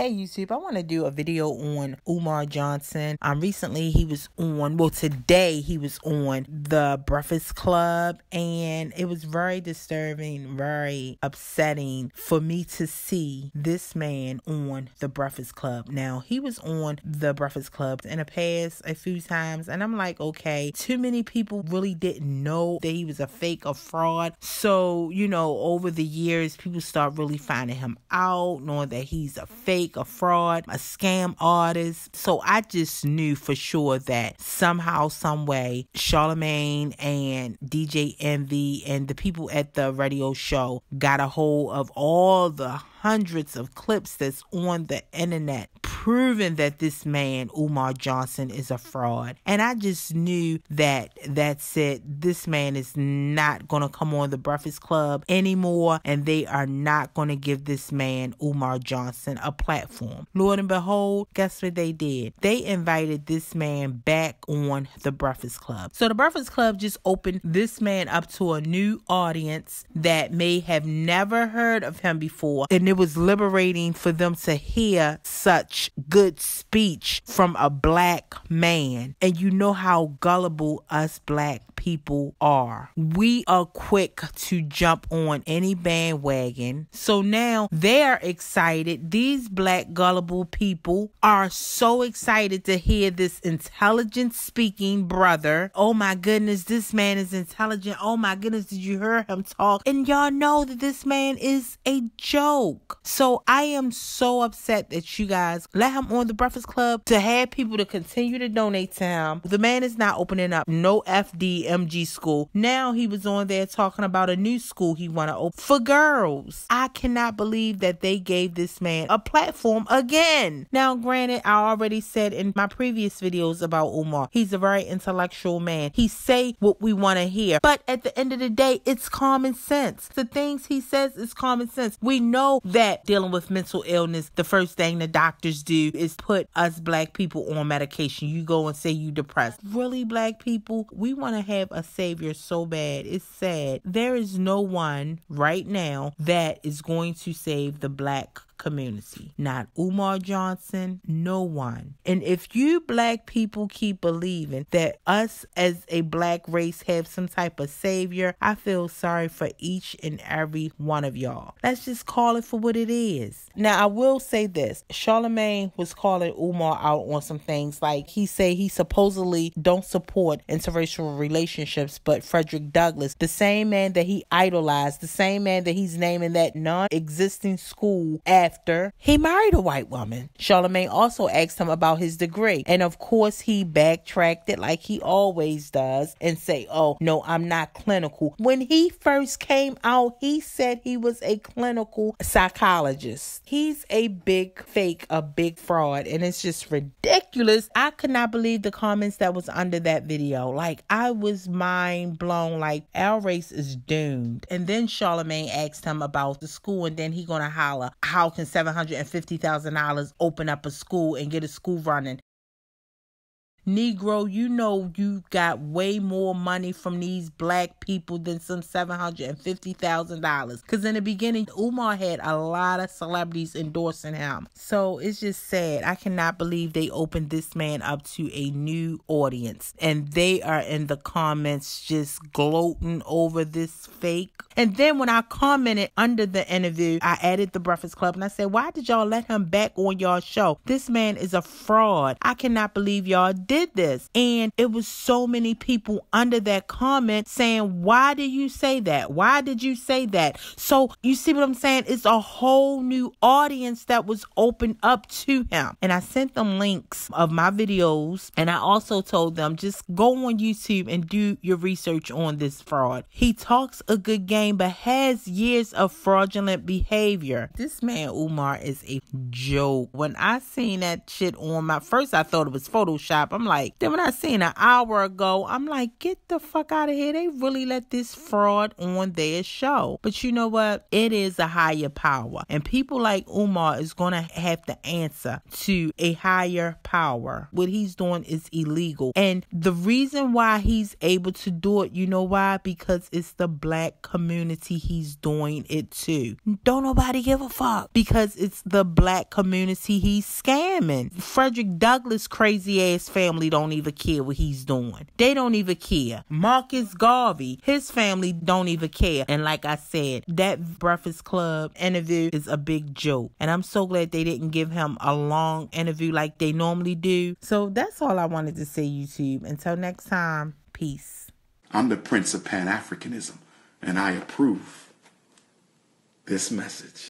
Hey YouTube, I want to do a video on Umar Johnson. Recently he was on, today he was on The Breakfast Club, and it was very disturbing, very upsetting for me to see this man on The Breakfast Club. Now, he was on The Breakfast Club in the past a few times, and I'm like, okay, too many people really didn't know that he was a fake, a fraud. So, over the years, people start really finding him out, knowing that he's a fake, a fraud, a scam artist. So I just knew for sure that somehow, some way, Charlamagne and DJ Envy and the people at the radio show got a hold of all the hundreds of clips that's on the internet proving that this man, Umar Johnson, is a fraud. And I just knew that that's it. This man is not going to come on The Breakfast Club anymore, and they are not going to give this man, Umar Johnson, a platform. Lord and behold, guess what they did? They invited this man back on The Breakfast Club. So The Breakfast Club just opened this man up to a new audience that may have never heard of him before, and it was liberating for them to hear such good speech from a black man. And you know how gullible us black people are. We are quick to jump on any bandwagon. So now they're excited. These black gullible people are so excited to hear this intelligent speaking brother. Oh my goodness, this man is intelligent. Oh my goodness, did you hear him talk? And y'all know that this man is a joke. So I am so upset that you guys let him on The Breakfast Club to have people to continue to donate to him. The man is not opening up no FDMG school. Now he was on there talking about a new school he want to open for girls. I cannot believe that they gave this man a platform again. Now, granted, I already said in my previous videos about Umar, he's a very intellectual man. He say what we want to hear. But at the end of the day, it's common sense. The things he says is common sense. We know that dealing with mental illness, the first thing the doctors do is put us black people on medication. You go and say you depressed. Really, black people, we want to have a savior so bad. It's sad. There is no one right now that is going to save the black community. Not Umar Johnson, no one. And if you black people keep believing that us as a black race have some type of savior, I feel sorry for each and every one of y'all. Let's just call it for what it is. Now, I will say this. Charlamagne was calling Umar out on some things, like he say he supposedly don't support interracial relationships, but Fredrick Douglass, the same man that he idolized, the same man that he's naming that non-existing school after, he married a white woman. Charlamagne also asked him about his degree. And of course, he backtracked it like he always does and say, oh, no, I'm not clinical. When he first came out, he said he was a clinical psychologist. He's a big fake, a big fraud, and it's just ridiculous. I could not believe the comments that was under that video. Like, I was mind blown. Like, our race is doomed. And then Charlamagne asked him about the school, and then he gonna holler, how can $750,000 open up a school and get a school running? Negro, you know you got way more money from these black people than some $750,000. Because in the beginning, Umar had a lot of celebrities endorsing him. So it's just sad. I cannot believe they opened this man up to a new audience. And they are in the comments just gloating over this fake. And then when I commented under the interview, I added The Breakfast Club and I said, why did y'all let him back on y'all show? This man is a fraud. I cannot believe y'all did this. And it was so many people under that comment saying, why did you say that? Why did you say that? So you see what I'm saying? It's a whole new audience that was opened up to him. And I sent them links of my videos. And I also told them, just go on YouTube and do your research on this fraud. He talks a good game, but has years of fraudulent behavior. This man Umar is a joke. When I seen that shit on first I thought it was Photoshop. I'm I'm like, then when I seen an hour ago, I'm like, get the fuck out of here. They really let this fraud on their show. But you know what? It is a higher power. And people like Umar is going to have to answer to a higher power. What he's doing is illegal. And the reason why he's able to do it, you know why? Because it's the black community he's doing it to. Don't nobody give a fuck. Because it's the black community he's scamming. Fredrick Douglass' crazy ass family don't even care what he's doing. They don't even care. Marcus Garvey, his family don't even care. And like I said, that Breakfast Club interview is a big joke. And I'm so glad they didn't give him a long interview like they normally do. So that's all I wanted to say, YouTube. Until next time, peace. I'm the Prince of Pan-Africanism, and I approve this message.